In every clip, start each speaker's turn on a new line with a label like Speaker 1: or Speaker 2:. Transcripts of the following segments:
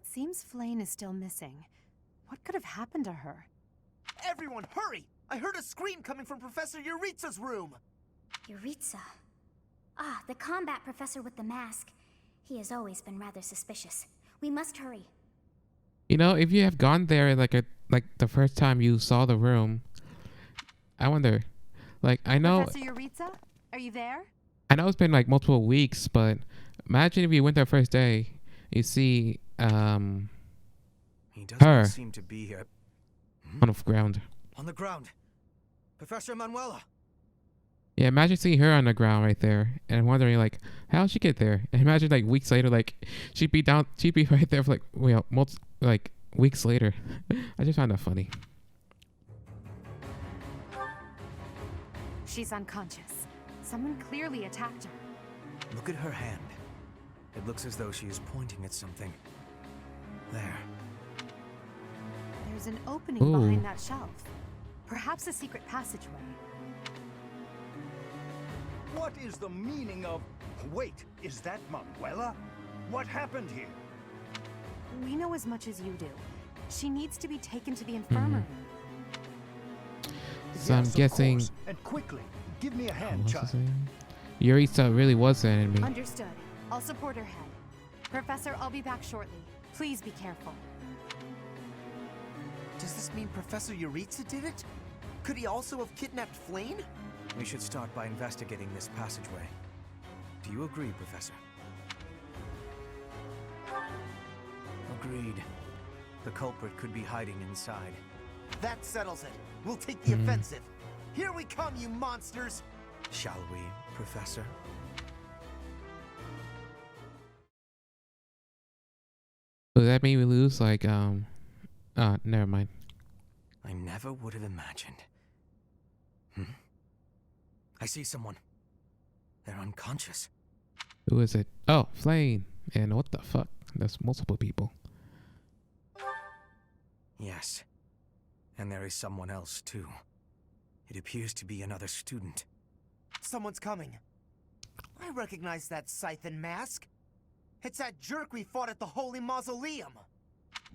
Speaker 1: It seems Flame is still missing. What could have happened to her?
Speaker 2: Everyone, hurry! I heard a scream coming from Professor Yuritsa's room!
Speaker 3: Yuritsa? Ah, the combat professor with the mask. He has always been rather suspicious. We must hurry.
Speaker 4: You know, if you have gone there like the first time you saw the room, I wonder. Like, I know
Speaker 1: Professor Yuritsa? Are you there?
Speaker 4: I know it's been like multiple weeks, but imagine if you went there first day, you see
Speaker 2: He doesn't
Speaker 4: her
Speaker 2: seem to be here.
Speaker 4: on the ground.
Speaker 2: On the ground. Professor Manuela.
Speaker 4: Yeah, imagine seeing her on the ground right there and wondering like, how'd she get there? And imagine like weeks later, like she'd be right there for like weeks later. I just found that funny.
Speaker 1: She's unconscious. Someone clearly attacked her.
Speaker 2: Look at her hand. It looks as though she is pointing at something. There.
Speaker 1: There's an opening
Speaker 4: Ooh.
Speaker 1: behind that shelf. Perhaps a secret passageway.
Speaker 5: What is the meaning of... Wait, is that Manuela? What happened here?
Speaker 1: We know as much as you do. She needs to be taken to the infirmary.
Speaker 4: So I'm
Speaker 5: Yes, of
Speaker 4: guessing
Speaker 5: course. And quickly, give me a hand,
Speaker 4: what's
Speaker 5: child.
Speaker 4: his name? Yuritsa really was an enemy.
Speaker 1: Understood. I'll support her head. Professor, I'll be back shortly. Please be careful.
Speaker 2: Does this mean Professor Yuritsa did it? Could he also have kidnapped Flame? We should start by investigating this passageway. Do you agree, Professor? Agreed. The culprit could be hiding inside. That settles it. We'll take the offensive. Here we come, you monsters! Shall we, Professor?
Speaker 4: Does that mean we lose? Like, never mind.
Speaker 2: I never would have imagined. I see someone. They're unconscious.
Speaker 4: Who is it? Oh, Flame. And what the fuck? There's multiple people.
Speaker 2: Yes. And there is someone else, too. It appears to be another student. Someone's coming. I recognize that scythe and mask. It's that jerk we fought at the Holy Mausoleum.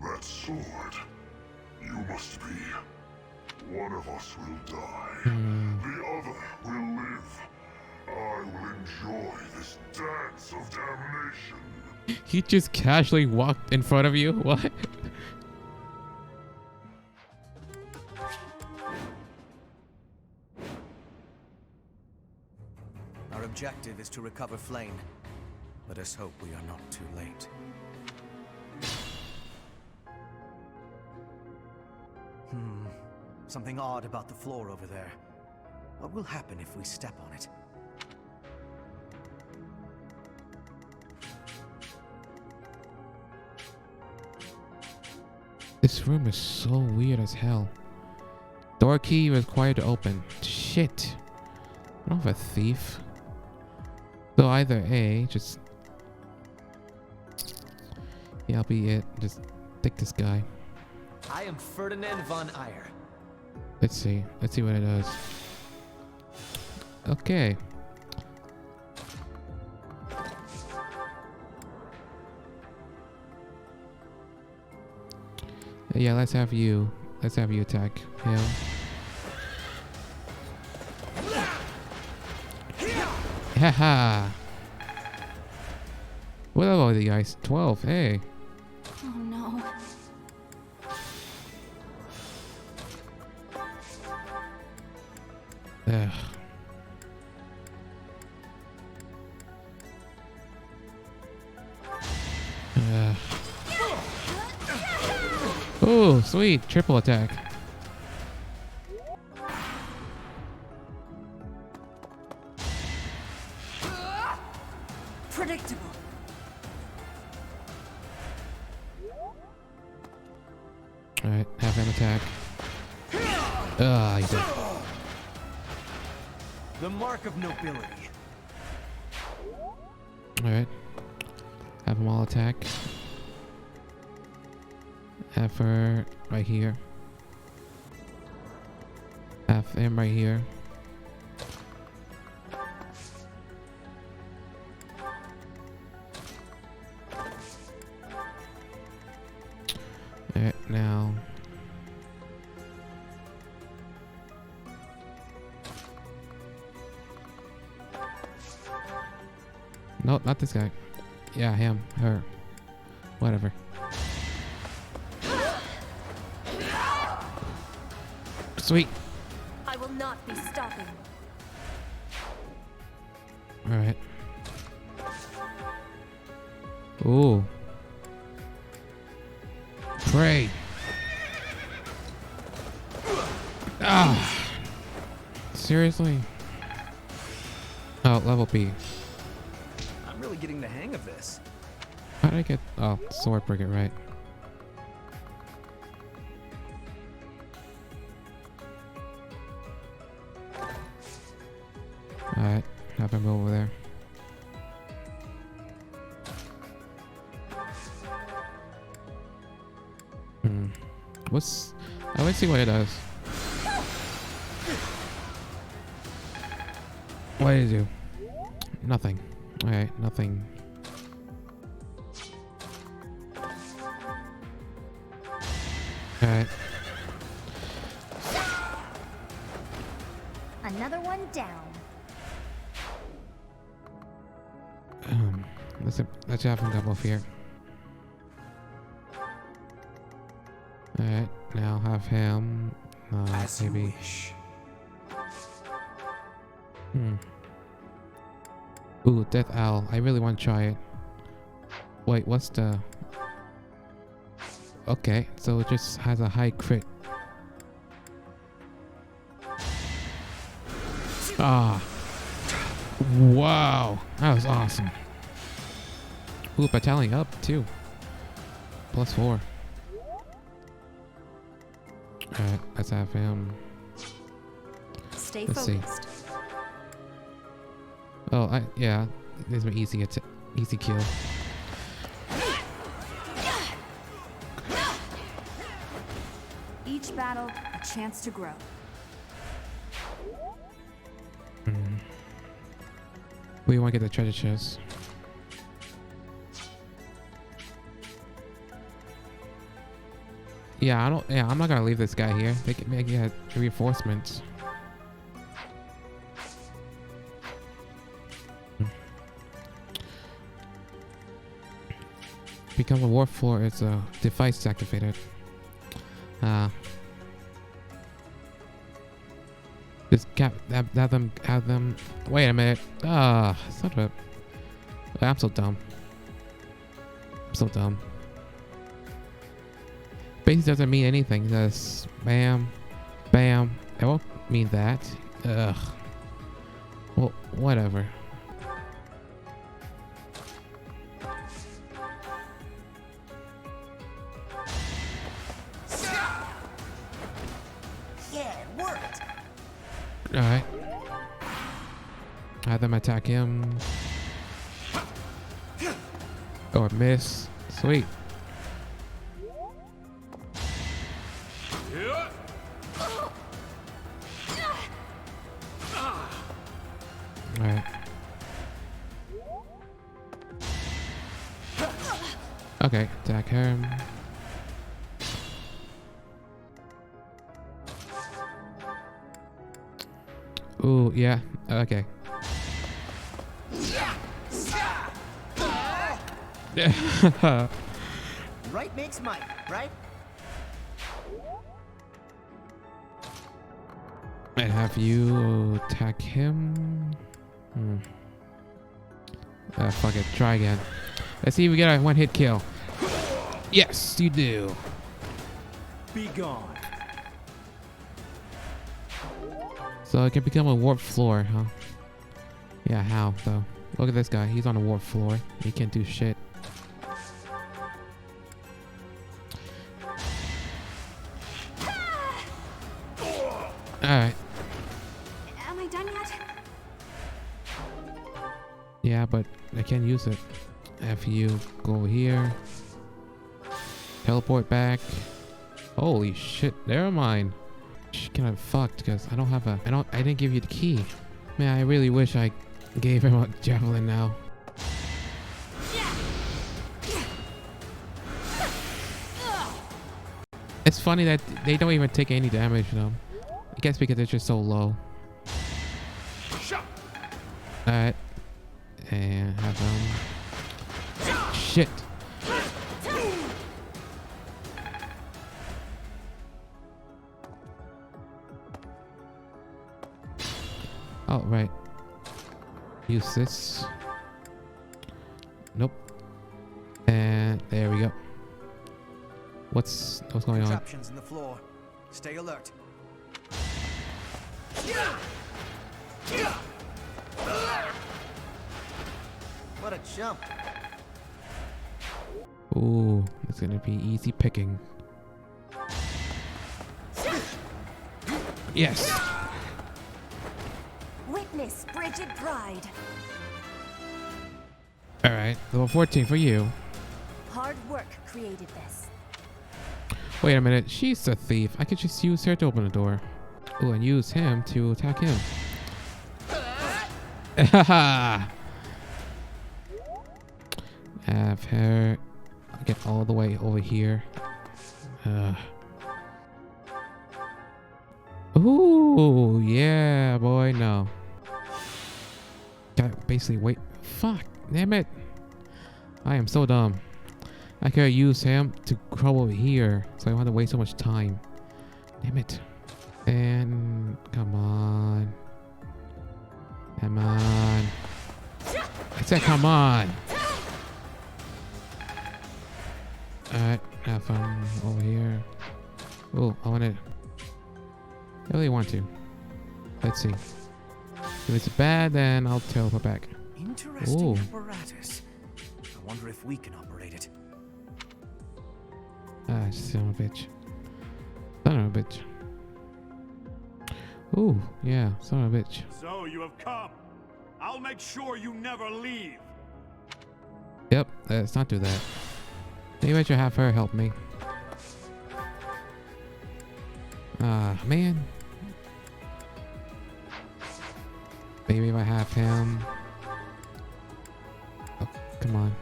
Speaker 6: That sword. You must be. One of us will die. The other will live. I will enjoy this dance of damnation.
Speaker 4: He just casually walked in front of you? What?
Speaker 2: Our objective is to recover Flame. Let us hope we are not too late. Something odd about the floor over there. What will happen if we step on it?
Speaker 4: This room is so weird as hell. Door key required to open. Shit. I don't have a thief. So either A, just... Yeah, I'll be it. Just take this guy.
Speaker 7: I am Ferdinand von Eyre.
Speaker 4: Let's see. Let's see what it does. Okay. Yeah, let's have you attack him. Haha. What about the guys? 12. Hey.
Speaker 3: Oh no.
Speaker 4: Ugh. Oh, sweet. Triple attack.
Speaker 1: Predictable.
Speaker 4: Alright, have him attack. Ah, he did.
Speaker 2: The mark of nobility.
Speaker 4: Alright. Have them all attack. Have her right here. Have him right here. Alright, now. No, not this guy. Yeah, him, her, whatever. Sweet.
Speaker 1: I will not be stopping.
Speaker 4: All right. Ooh. Pray. Ah. Seriously? Oh, level B.
Speaker 7: I'm really getting the hang of this.
Speaker 4: How did I get? Oh, sword brigade, right? Alright, have him over there. What's... Oh, let's see what it does. What did it do? Nothing. Alright, nothing. Alright.
Speaker 3: Another one down.
Speaker 4: Let's have him come over here. Alright, now have him
Speaker 2: As you
Speaker 4: maybe.
Speaker 2: wish.
Speaker 4: Ooh, Death Owl. I really want to try it. Wait, what's the... Okay, so it just has a high crit. Ah. Wow. That was awesome. Ooh, battalion up too. +4. Alright, let's have him.
Speaker 1: Stay
Speaker 4: Let's see.
Speaker 1: focused.
Speaker 4: Oh, yeah. This is an easy kill.
Speaker 1: Each battle, a chance to grow.
Speaker 4: We want to get the treasure chest. Yeah, I'm not gonna leave this guy here. They can make reinforcements. Become a war floor. It's a device activated. Just have them. Wait a minute. Son of a. I'm so dumb. Base doesn't mean anything. Just bam, bam. It won't mean that. Ugh. Well, whatever.
Speaker 2: Yeah, it worked.
Speaker 4: Alright. Have them attack him. Or miss. Sweet. Alright. Okay, attack him. Ooh, yeah. Okay.
Speaker 2: Right makes might, right?
Speaker 4: And have you attack him? Fuck it. Try again. Let's see if we get a one-hit kill. Yes, you do.
Speaker 5: Be gone.
Speaker 4: So it can become a warp floor, huh? Yeah, how though? Look at this guy. He's on a warp floor. He can't do shit. Alright.
Speaker 1: Am I done yet?
Speaker 4: Yeah, but I can't use it. If you go here, teleport back. Holy shit! Never mind. Kind of fucked because I don't have a. I didn't give you the key. Man, I really wish I gave him a javelin now. It's funny that they don't even take any damage, you know. I guess because they're just so low. Alright. And have them. Shit. Oh, right. Use this. Nope. And there we go. What's going on?
Speaker 2: Contraptions in the floor. Stay alert. What a jump.
Speaker 4: Ooh, it's gonna be easy picking. Yes.
Speaker 1: Witness frigid pride.
Speaker 4: All right, level 14 for you.
Speaker 1: Hard work created this.
Speaker 4: Wait a minute, she's a thief. I could just use her to open the door. Oh, and use him to attack him. Have her get all the way over here. Ooh, yeah, boy, no. Gotta basically wait. Fuck, damn it. I am so dumb. I could use him to crawl over here, so I don't have to waste so much time. Damn it. And come on. Come on. I said come on. Alright, have fun over here. Oh, I want to. I really want to. Let's see. If it's bad, then I'll teleport back.
Speaker 2: Interesting
Speaker 4: Ooh.
Speaker 2: apparatus. I wonder if we can operate it.
Speaker 4: Ah, son of a bitch. Son of a bitch. Ooh, yeah, son of a bitch.
Speaker 5: So you have come. I'll make sure you never leave.
Speaker 4: Yep, let's not do that. Maybe I should have her help me. Ah, man. Maybe if I have him. Oh, come on.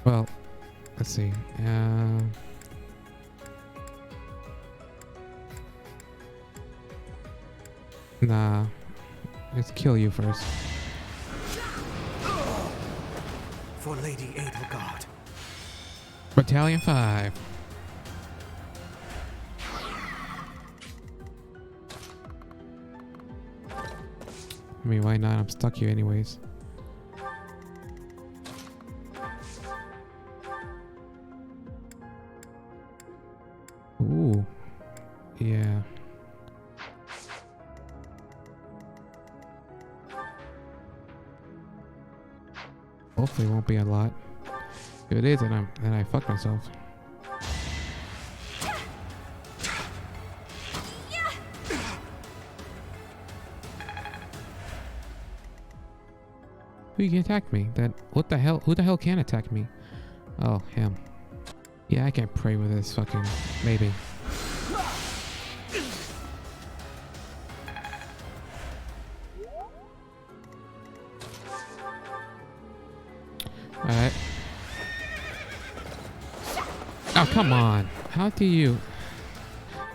Speaker 4: Well, let's see. Nah. Let's kill you first.
Speaker 2: For Lady Edelgard.
Speaker 4: Battalion 5. I mean, why not? I'm stuck here anyways. Ooh. Yeah. Hopefully it won't be a lot. If it is, then I fucked myself. Who can attack me? Then what the hell? Who the hell can attack me? Oh, him. Yeah, I can pray with this fucking maybe. Alright. Oh, come on. How do you...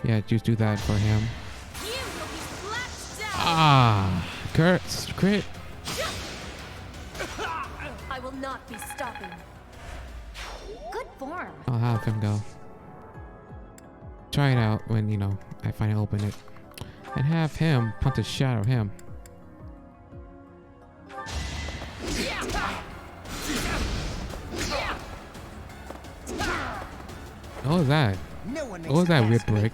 Speaker 4: Yeah, just do that for him. Ah, crit.
Speaker 1: I will not be stopping.
Speaker 3: Good form.
Speaker 4: I'll have him go. Try it out when, you know, I finally open it. And have him punch the shit out of him. What was that?
Speaker 2: No one
Speaker 4: What was that weird break?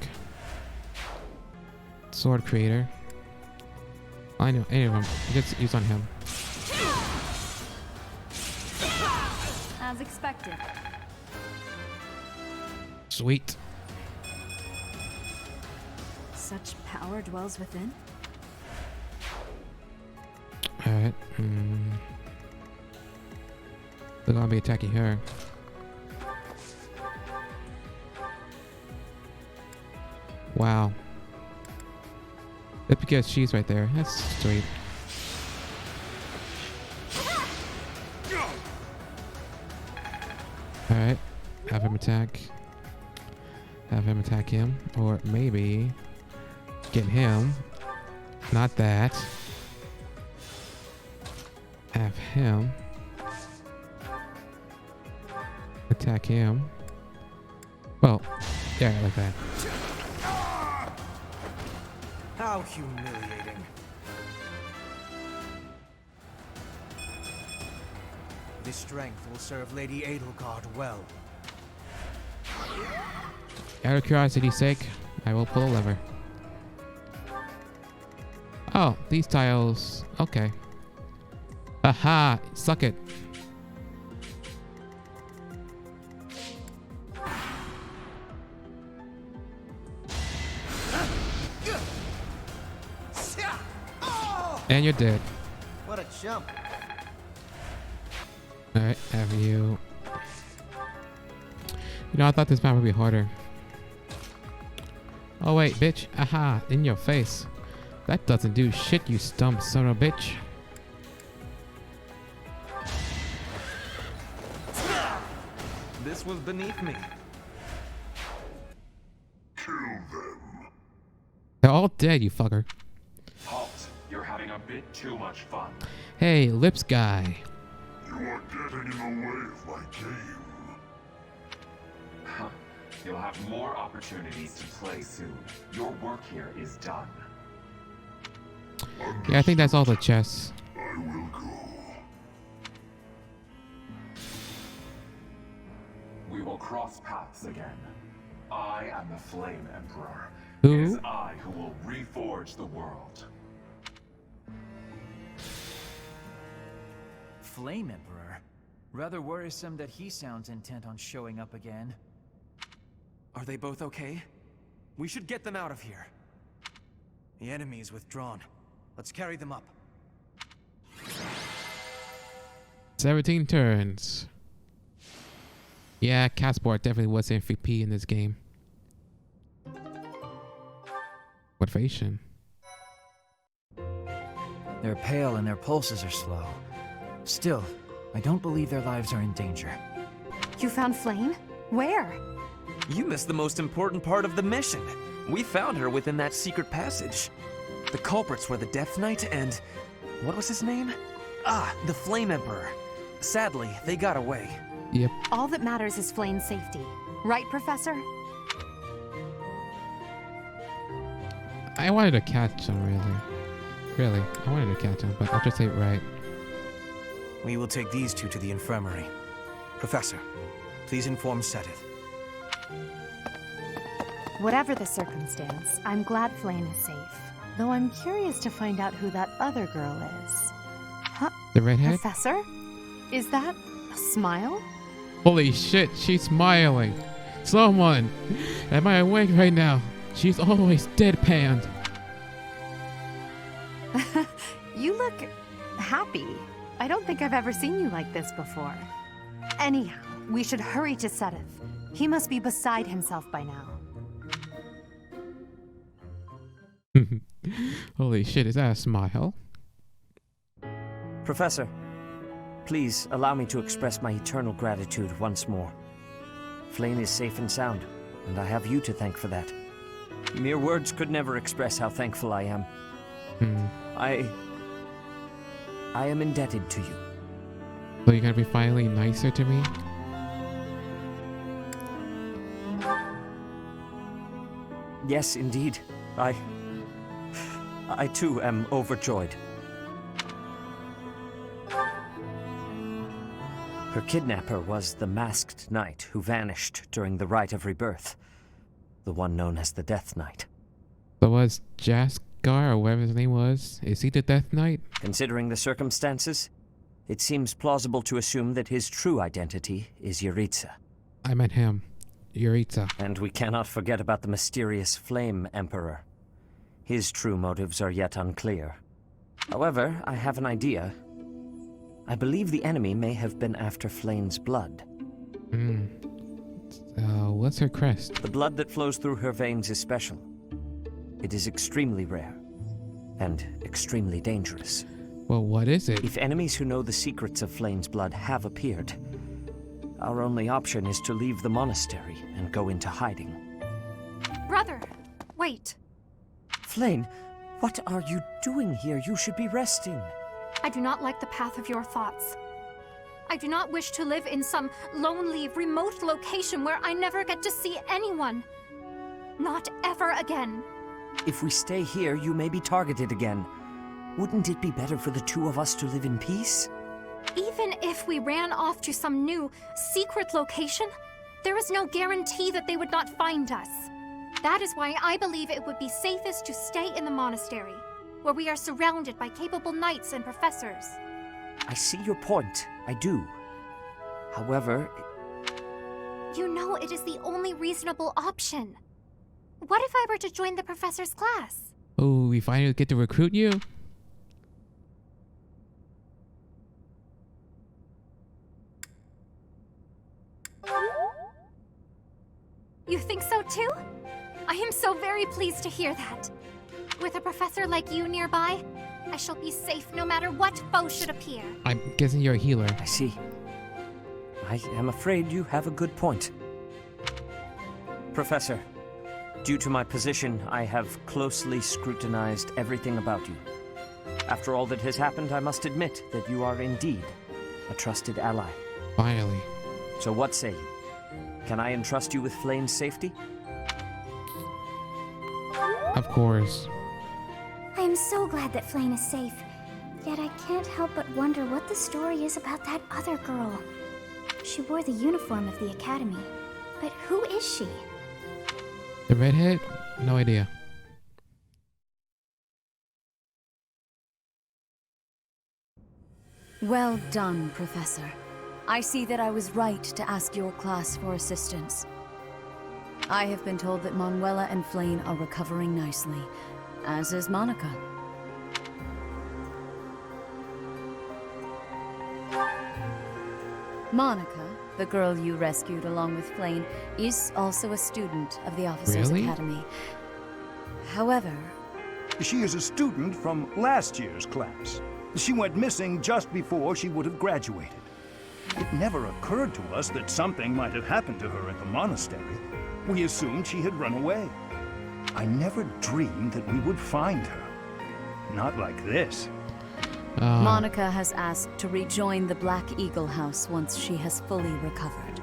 Speaker 4: Sword creator. I know, any of them. Just use on him.
Speaker 1: As expected.
Speaker 4: Sweet.
Speaker 1: Such power dwells within.
Speaker 4: Alright. They're gonna be attacking her. Wow. That's because she's right there. That's sweet. Alright. Have him attack. Have him attack him. Or maybe get him. Not that. Have him attack him. Well, yeah, like that.
Speaker 2: How humiliating. This strength will serve Lady Edelgard well.
Speaker 4: Out of curiosity's sake, I will pull a lever. Oh, these tiles. Okay. Aha! Suck it. And you're dead.
Speaker 2: What a jump.
Speaker 4: Alright, have you. You know, I thought this map would be harder. Oh wait, bitch. Aha, in your face. That doesn't do shit, you stump son of a bitch.
Speaker 7: This was beneath me.
Speaker 6: Kill them.
Speaker 4: They're all dead, you fucker.
Speaker 8: Halt. You're having a bit too much fun.
Speaker 4: Hey, lips guy.
Speaker 6: You are getting in the way of my game.
Speaker 8: Huh. You'll have more opportunities to play soon. Your work here is done.
Speaker 4: Yeah, I think that's all the chests.
Speaker 6: I will go.
Speaker 8: We will cross paths again. I am the Flame Emperor.
Speaker 4: Who?
Speaker 8: It is I who will reforge the world.
Speaker 7: Flame Emperor? Rather worrisome that he sounds intent on showing up again.
Speaker 2: Are they both okay? We should get them out of here. The enemy is withdrawn. Let's carry them up.
Speaker 4: 17 turns. Yeah, Casport definitely was MVP in this game. Motivation.
Speaker 7: They're pale and their pulses are slow. Still, I don't believe their lives are in danger.
Speaker 1: You found Flame? Where?
Speaker 9: You missed the most important part of the mission. We found her within that secret passage. The culprits were the Death Knight and... what was his name? Ah, the Flame Emperor. Sadly, they got away.
Speaker 4: Yep.
Speaker 1: All that matters is Flame's safety. Right, Professor?
Speaker 4: I wanted to catch him, really. Really, I wanted to catch him, but I'll just say right.
Speaker 2: We will take these two to the infirmary. Professor, please inform Sedith.
Speaker 1: Whatever the circumstance, I'm glad Flame is safe. Though I'm curious to find out who that other girl is. Huh?
Speaker 4: The redhead?
Speaker 1: Professor? Is that a smile?
Speaker 4: Holy shit, she's smiling. Someone, am I awake right now? She's always deadpanned.
Speaker 1: You look happy. I don't think I've ever seen you like this before. Anyhow, we should hurry to Sedith. He must be beside himself by now.
Speaker 4: Holy shit, is that a smile?
Speaker 9: Professor, please allow me to express my eternal gratitude once more. Flame is safe and sound, and I have you to thank for that. Mere words could never express how thankful I am. I am indebted to you.
Speaker 4: So you're gonna be finally nicer to me?
Speaker 9: Yes, indeed. I too am overjoyed. Her kidnapper was the masked knight who vanished during the Rite of Rebirth. The one known as the Death Knight.
Speaker 4: So was Jaskar, or whatever his name was, is he the Death Knight?
Speaker 9: Considering the circumstances, it seems plausible to assume that his true identity is Yuritsa.
Speaker 4: I meant him. Yuritsa.
Speaker 9: And we cannot forget about the mysterious Flame Emperor. His true motives are yet unclear. However, I have an idea. I believe the enemy may have been after Flame's blood.
Speaker 4: What's her crest?
Speaker 9: The blood that flows through her veins is special. It is extremely rare. And extremely dangerous.
Speaker 4: Well, what is it?
Speaker 9: If enemies who know the secrets of Flame's blood have appeared, our only option is to leave the monastery and go into hiding.
Speaker 1: Brother, wait.
Speaker 9: Flame, what are you doing here? You should be resting.
Speaker 10: I do not like the path of your thoughts. I do not wish to live in some lonely, remote location where I never get to see anyone. Not ever again.
Speaker 9: If we stay here, you may be targeted again. Wouldn't it be better for the two of us to live in peace?
Speaker 10: Even if we ran off to some new, secret location, there is no guarantee that they would not find us. That is why I believe it would be safest to stay in the monastery, where we are surrounded by capable knights and professors.
Speaker 9: I see your point. I do. However...
Speaker 10: You know it is the only reasonable option. What if I were to join the professor's class?
Speaker 4: Oh, we finally get to recruit you?
Speaker 10: You think so too? I am so very pleased to hear that. With a professor like you nearby, I shall be safe no matter what foe should appear.
Speaker 4: I'm guessing you're a healer.
Speaker 9: I see. I am afraid you have a good point. Professor, due to my position, I have closely scrutinized everything about you. After all that has happened, I must admit that you are indeed a trusted ally.
Speaker 4: Finally.
Speaker 9: So what say you? Can I entrust you with Flame's safety?
Speaker 4: Of course.
Speaker 3: I am so glad that Flame is safe. Yet I can't help but wonder what the story is about that other girl. She wore the uniform of the academy. But who is she?
Speaker 4: The redhead? No idea.
Speaker 11: Well done, Professor. I see that I was right to ask your class for assistance. I have been told that Manuela and Flame are recovering nicely, as is Monica. Monica, the girl you rescued along with Flame, is also a student of the Officers'
Speaker 4: Really?
Speaker 11: Academy. However...
Speaker 5: She is a student from last year's class. She went missing just before she would have graduated. It never occurred to us that something might have happened to her at the monastery. We assumed she had run away. I never dreamed that we would find her. Not like this.
Speaker 11: Monica has asked to rejoin the Black Eagle House once she has fully recovered.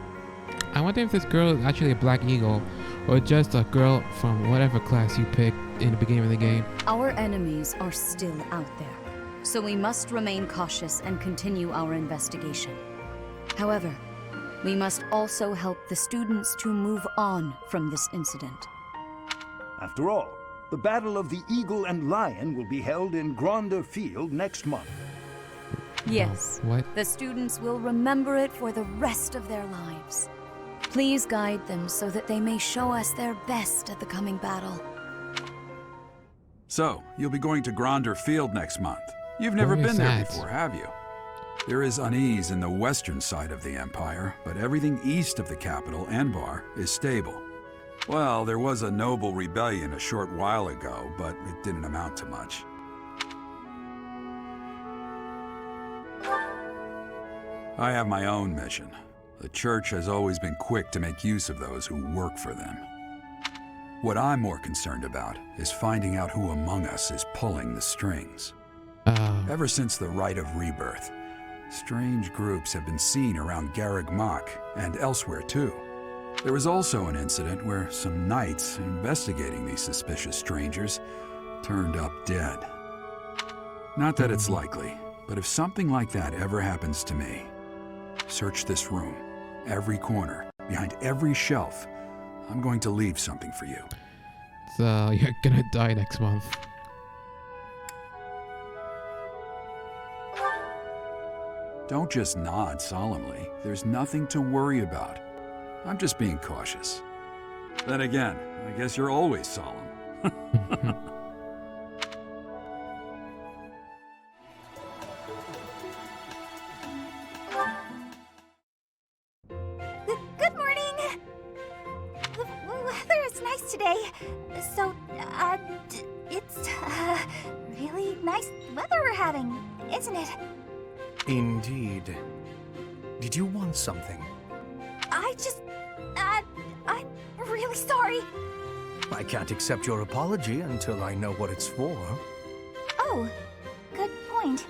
Speaker 4: I wonder if this girl is actually a Black Eagle or just a girl from whatever class you picked in the beginning of the game.
Speaker 11: Our enemies are still out there, so we must remain cautious and continue our investigation. However, we must also help the students to move on from this incident.
Speaker 5: After all, the Battle of the Eagle and Lion will be held in Gronder Field next month.
Speaker 11: Yes,
Speaker 4: What?
Speaker 11: the students will remember it for the rest of their lives. Please guide them so that they may show us their best at the coming battle.
Speaker 12: So, you'll be going to Gronder Field next month. You've never
Speaker 4: Where is
Speaker 12: been there
Speaker 4: that?
Speaker 12: before, have you? There is unease in the western side of the Empire, but everything east of the capital, Enbar, is stable. Well, there was a noble rebellion a short while ago, but it didn't amount to much. I have my own mission. The Church has always been quick to make use of those who work for them. What I'm more concerned about is finding out who among us is pulling the strings. Ever since the Rite of Rebirth, strange groups have been seen around Garreg Mach and elsewhere too. There was also an incident where some knights investigating these suspicious strangers turned up dead. Not that it's likely, but if something like that ever happens to me, search this room, every corner, behind every shelf. I'm going to leave something for you.
Speaker 4: So you're gonna die next month.
Speaker 12: Don't just nod solemnly. There's nothing to worry about. I'm just being cautious. Then again, I guess you're always solemn.
Speaker 3: Good morning! The weather is nice today. So, it's, really nice weather we're having, isn't it?
Speaker 2: Indeed. Did you want something?
Speaker 3: really sorry.
Speaker 2: I can't accept your apology until I know what it's for.
Speaker 3: Oh, good point.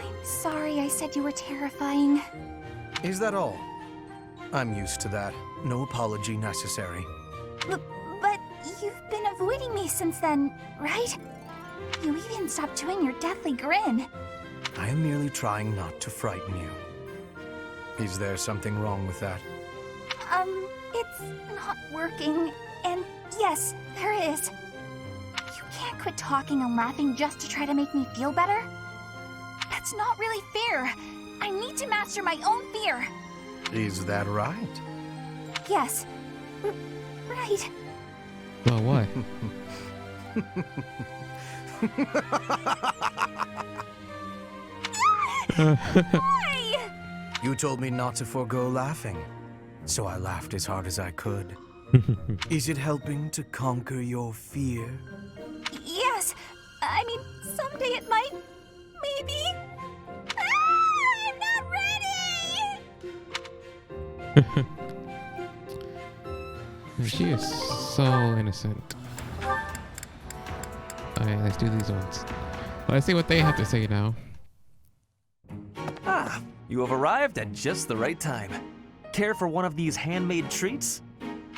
Speaker 3: I'm sorry I said you were terrifying.
Speaker 2: Is that all? I'm used to that. No apology necessary.
Speaker 3: But you've been avoiding me since then, right? You even stopped doing your deathly grin.
Speaker 2: I am merely trying not to frighten you. Is there something wrong with that?
Speaker 3: It's not working. And yes, there is. You can't quit talking and laughing just to try to make me feel better. That's not really fair. I need to master my own fear.
Speaker 2: Is that right?
Speaker 3: Yes. Right.
Speaker 4: Well, what?
Speaker 3: Why?
Speaker 2: You told me not to forego laughing, so I laughed as hard as I could. Is it helping to conquer your fear?
Speaker 3: Yes. I mean, someday it might. Maybe. I'm not ready!
Speaker 4: She is so innocent. Alright, let's do these ones. Let's see what they have to say now.
Speaker 13: Ah, you have arrived at just the right time. Care for one of these handmade treats?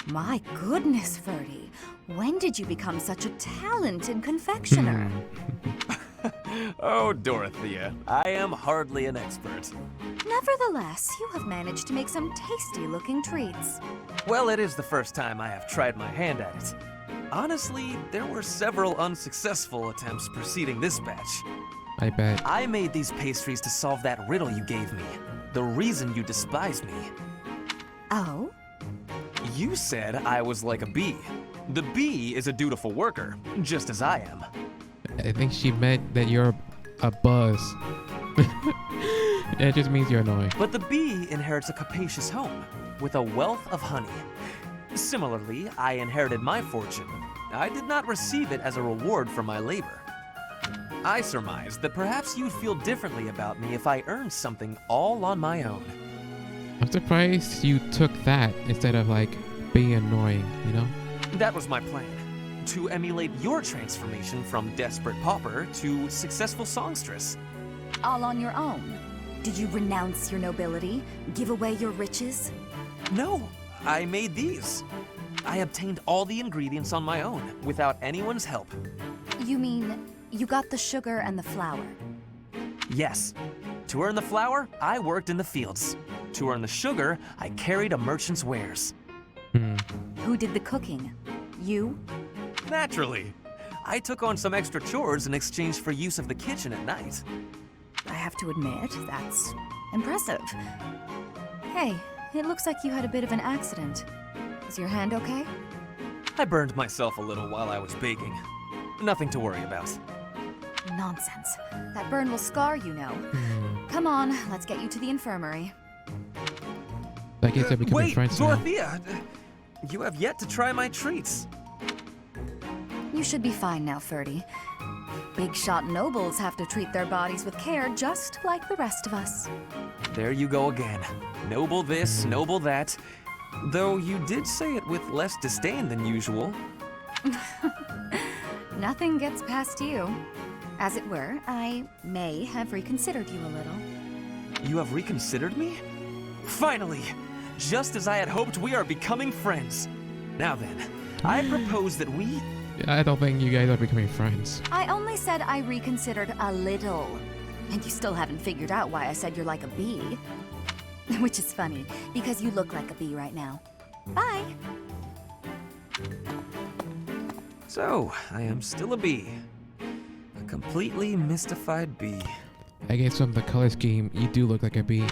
Speaker 11: My goodness, Ferdy. When did you become such a talented confectioner?
Speaker 13: Oh, Dorothea, I am hardly an expert.
Speaker 11: Nevertheless, you have managed to make some tasty-looking treats.
Speaker 13: Well, it is the first time I have tried my hand at it. Honestly, there were several unsuccessful attempts preceding this batch.
Speaker 4: I bet.
Speaker 13: I made these pastries to solve that riddle you gave me. The reason you despise me.
Speaker 11: Oh?
Speaker 13: You said I was like a bee. The bee is a dutiful worker, just as I am.
Speaker 4: I think she meant that you're a buzz. It just means you're annoying.
Speaker 13: But the bee inherits a capacious home, with a wealth of honey. Similarly, I inherited my fortune. I did not receive it as a reward for my labor. I surmised that perhaps you'd feel differently about me if I earned something all on my own.
Speaker 4: I'm surprised you took that instead of like being annoying, you know?
Speaker 13: That was my plan. To emulate your transformation from desperate pauper to successful songstress.
Speaker 11: All on your own? Did you renounce your nobility? Give away your riches?
Speaker 13: No, I made these. I obtained all the ingredients on my own, without anyone's help.
Speaker 11: You mean you got the sugar and the flour?
Speaker 13: Yes. To earn the flour, I worked in the fields. To earn the sugar, I carried a merchant's wares.
Speaker 11: Who did the cooking? You?
Speaker 13: Naturally. I took on some extra chores in exchange for use of the kitchen at night.
Speaker 11: I have to admit, that's impressive. Hey, it looks like you had a bit of an accident. Is your hand okay?
Speaker 13: I burned myself a little while I was baking. Nothing to worry about.
Speaker 11: Nonsense. That burn will scar you, know. Come on, let's get you to the infirmary.
Speaker 4: I guess they're becoming
Speaker 13: Wait,
Speaker 4: friends now.
Speaker 13: Dorothea! You have yet to try my treats.
Speaker 11: You should be fine now, Ferdy. Big shot nobles have to treat their bodies with care just like the rest of us.
Speaker 13: There you go again. Noble this, noble that. Though you did say it with less disdain than usual.
Speaker 11: Nothing gets past you. As it were, I may have reconsidered you a little.
Speaker 13: You have reconsidered me? Finally! Just as I had hoped, we are becoming friends. Now then, I propose that we...
Speaker 4: I don't think you guys are becoming friends.
Speaker 11: I only said I reconsidered a little. And you still haven't figured out why I said you're like a bee. Which is funny, because you look like a bee right now. Bye!
Speaker 13: So, I am still a bee. A completely mystified bee.
Speaker 4: I guess from the color scheme, you do look like a bee.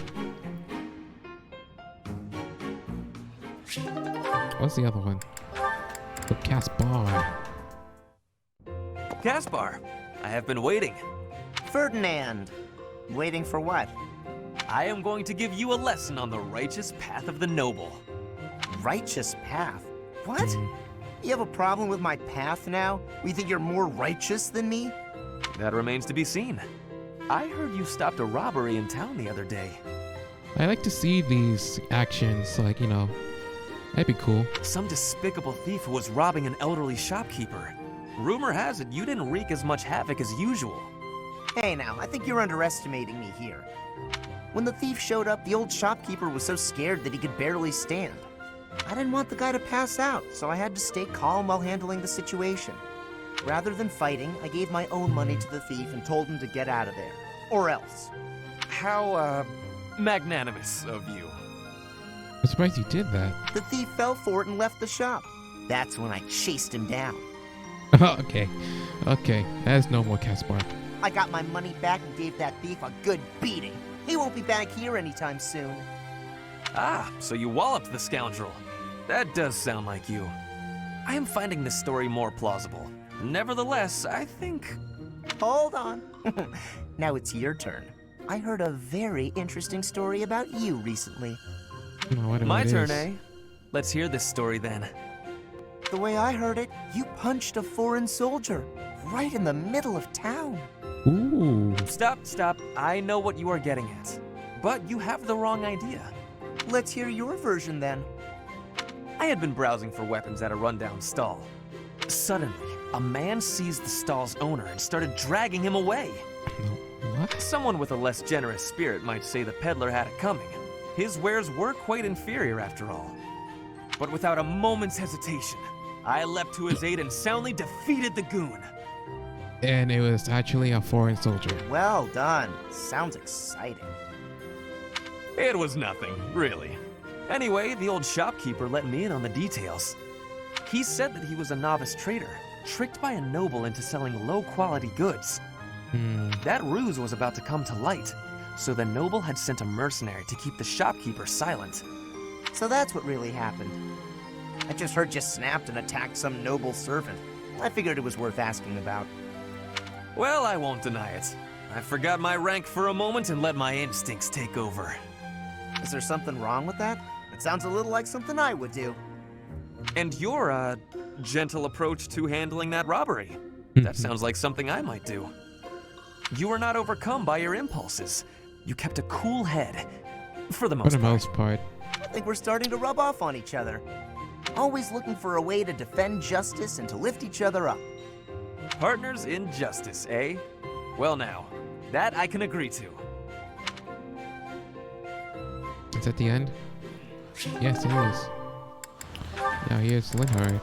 Speaker 4: What's the other one? The Caspar.
Speaker 13: Caspar, I have been waiting.
Speaker 2: Ferdinand. Waiting for what?
Speaker 13: I am going to give you a lesson on the righteous path of the noble.
Speaker 2: Righteous path? What? You have a problem with my path now? You think you're more righteous than me?
Speaker 13: That remains to be seen. I heard you stopped a robbery in town the other day.
Speaker 4: I like to see these actions, like, you know, That'd be cool.
Speaker 13: Some despicable thief who was robbing an elderly shopkeeper. Rumor has it you didn't wreak as much havoc as usual.
Speaker 2: Hey now, I think you're underestimating me here. When the thief showed up, the old shopkeeper was so scared that he could barely stand. I didn't want the guy to pass out, so I had to stay calm while handling the situation. Rather than fighting, I gave my own money to the thief and told him to get out of there. Or else.
Speaker 13: How, magnanimous of you.
Speaker 4: I'm surprised you did that.
Speaker 2: The thief fell for it and left the shop. That's when I chased him down.
Speaker 4: Okay. Okay. That's no more Caspar.
Speaker 2: I got my money back and gave that thief a good beating. He won't be back here anytime soon.
Speaker 13: Ah, so you walloped the scoundrel. That does sound like you. I am finding this story more plausible. Nevertheless, I think...
Speaker 2: Hold on. Now it's your turn. I heard a very interesting story about you recently.
Speaker 13: My turn, eh? Let's hear this story then.
Speaker 2: The way I heard it, you punched a foreign soldier right in the middle of town.
Speaker 4: Ooh.
Speaker 13: Stop. I know what you are getting at. But you have the wrong idea.
Speaker 2: Let's hear your version then.
Speaker 13: I had been browsing for weapons at a rundown stall. Suddenly, a man seized the stall's owner and started dragging him away.
Speaker 4: What?
Speaker 13: Someone with a less generous spirit might say the peddler had it coming. His wares were quite inferior after all. But without a moment's hesitation, I leapt to his aid and soundly defeated the goon.
Speaker 4: And it was actually a foreign soldier.
Speaker 2: Well done. Sounds exciting.
Speaker 13: It was nothing, really. Anyway, the old shopkeeper let me in on the details. He said that he was a novice trader, tricked by a noble into selling low-quality goods. That ruse was about to come to light, so the noble had sent a mercenary to keep the shopkeeper silent.
Speaker 2: So that's what really happened. I just heard you snapped and attacked some noble servant. I figured it was worth asking about.
Speaker 13: Well, I won't deny it. I forgot my rank for a moment and let my instincts take over.
Speaker 2: Is there something wrong with that? It sounds a little like something I would do.
Speaker 13: And your, gentle approach to handling that robbery. That sounds like something I might do. You were not overcome by your impulses. You kept a cool head. For the most part.
Speaker 2: I think we're starting to rub off on each other. Always looking for a way to defend justice and to lift each other up.
Speaker 13: Partners in justice, eh? Well now, that I can agree to.
Speaker 4: Is that the end? Yes, it is. Now here's Linhardt.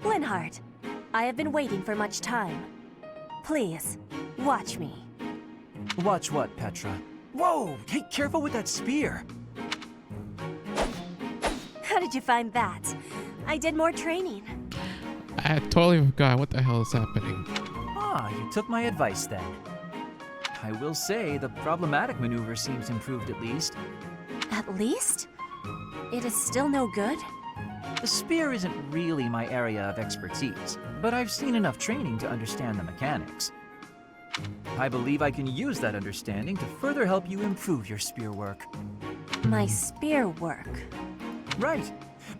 Speaker 14: Linhardt, I have been waiting for much time. Please, watch me.
Speaker 7: Watch what, Petra? Whoa! Hey, careful with that spear!
Speaker 14: How did you find that? I did more training.
Speaker 4: I totally forgot what the hell is happening.
Speaker 7: Ah, you took my advice then. I will say, the problematic maneuver seems improved at least.
Speaker 14: At least? It is still no good?
Speaker 7: The spear isn't really my area of expertise, but I've seen enough training to understand the mechanics. I believe I can use that understanding to further help you improve your spear work.
Speaker 14: My spear work?
Speaker 7: Right.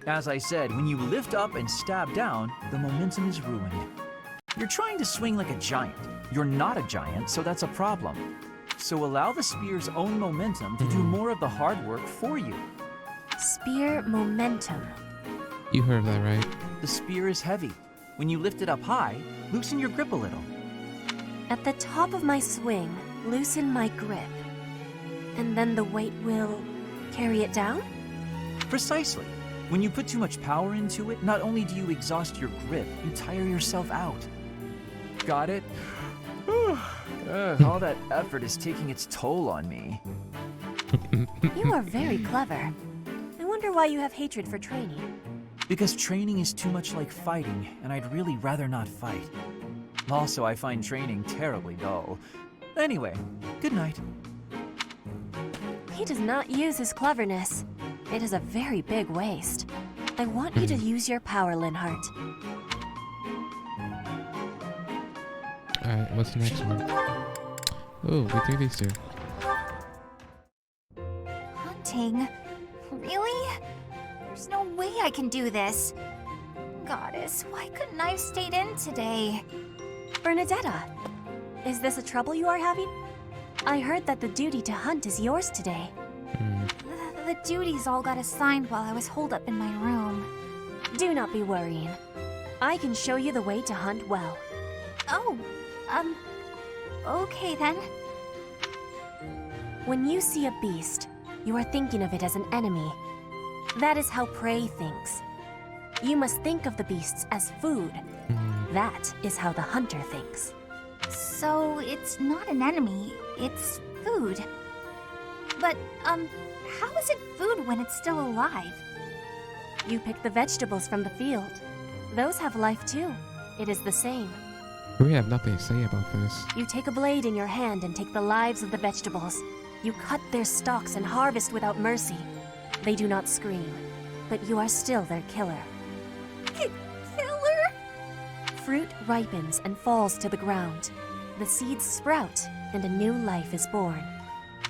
Speaker 7: As I said, when you lift up and stab down, the momentum is ruined. You're trying to swing like a giant. You're not a giant, so that's a problem. So allow the spear's own momentum to do more of the hard work for you.
Speaker 14: Spear momentum.
Speaker 4: You heard that right.
Speaker 7: The spear is heavy. When you lift it up high, loosen your grip a little.
Speaker 14: At the top of my swing, loosen my grip. And then the weight will carry it down?
Speaker 7: Precisely. When you put too much power into it, not only do you exhaust your grip, you tire yourself out. Got it? All that effort is taking its toll on me.
Speaker 14: You are very clever. I wonder why you have hatred for training.
Speaker 7: Because training is too much like fighting, and I'd really rather not fight. Also, I find training terribly dull. Anyway, good night.
Speaker 14: He does not use his cleverness. It is a very big waste. I want you to use your power, Linhardt.
Speaker 4: Alright, what's the next one? Oh, we do these two.
Speaker 3: Hunting? Really? There's no way I can do this. Goddess, why couldn't I have stayed in today?
Speaker 14: Bernadetta, is this a trouble you are having? I heard that the duty to hunt is yours today.
Speaker 3: The duties all got assigned while I was holed up in my room.
Speaker 14: Do not be worrying. I can show you the way to hunt well.
Speaker 3: Oh, okay then.
Speaker 14: When you see a beast, you are thinking of it as an enemy. That is how prey thinks. You must think of the beasts as food. That is how the hunter thinks.
Speaker 3: So it's not an enemy, it's food. But, how is it food when it's still alive?
Speaker 14: You pick the vegetables from the field. Those have life too. It is the same.
Speaker 4: We have nothing to say about this.
Speaker 14: You take a blade in your hand and take the lives of the vegetables. You cut their stalks and harvest without mercy. They do not scream, but you are still their killer.
Speaker 3: Killer?
Speaker 14: Fruit ripens and falls to the ground. The seeds sprout, and a new life is born.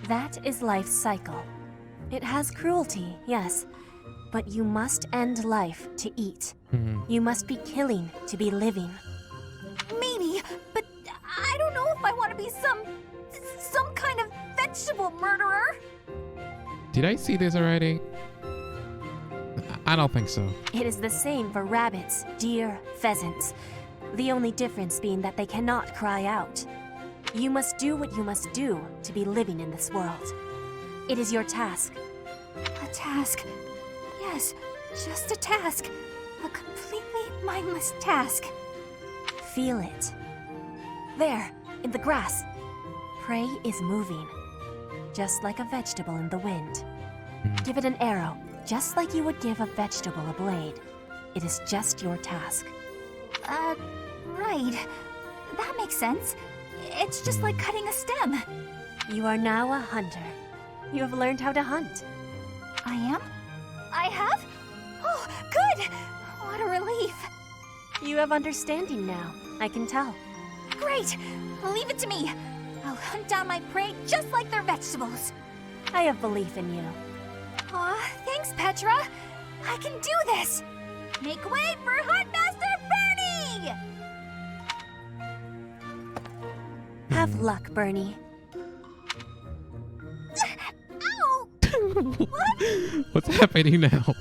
Speaker 14: That is life's cycle. It has cruelty, yes, but you must end life to eat. You must be killing to be living.
Speaker 3: Maybe, but I don't know if I want to be some kind of vegetable murderer.
Speaker 4: Did I see this already? I don't think so.
Speaker 14: It is the same for rabbits, deer, pheasants. The only difference being that they cannot cry out. You must do what you must do to be living in this world. It is your task.
Speaker 3: A task. Yes, just a task. A completely mindless task.
Speaker 14: Feel it. There, in the grass. Prey is moving. Just like a vegetable in the wind. Give it an arrow, just like you would give a vegetable a blade. It is just your task.
Speaker 3: Right. That makes sense. It's just like cutting a stem.
Speaker 14: You are now a hunter. You have learned how to hunt.
Speaker 3: I am? I have? Oh, good! What a relief.
Speaker 14: You have understanding now, I can tell.
Speaker 3: Great! Leave it to me. I'll hunt down my prey just like their vegetables.
Speaker 14: I have belief in you.
Speaker 3: Aw, thanks, Petra. I can do this. Make way for Huntmaster Bernie!
Speaker 14: Have luck, Bernie.
Speaker 3: Ow! What?
Speaker 4: What's happening now?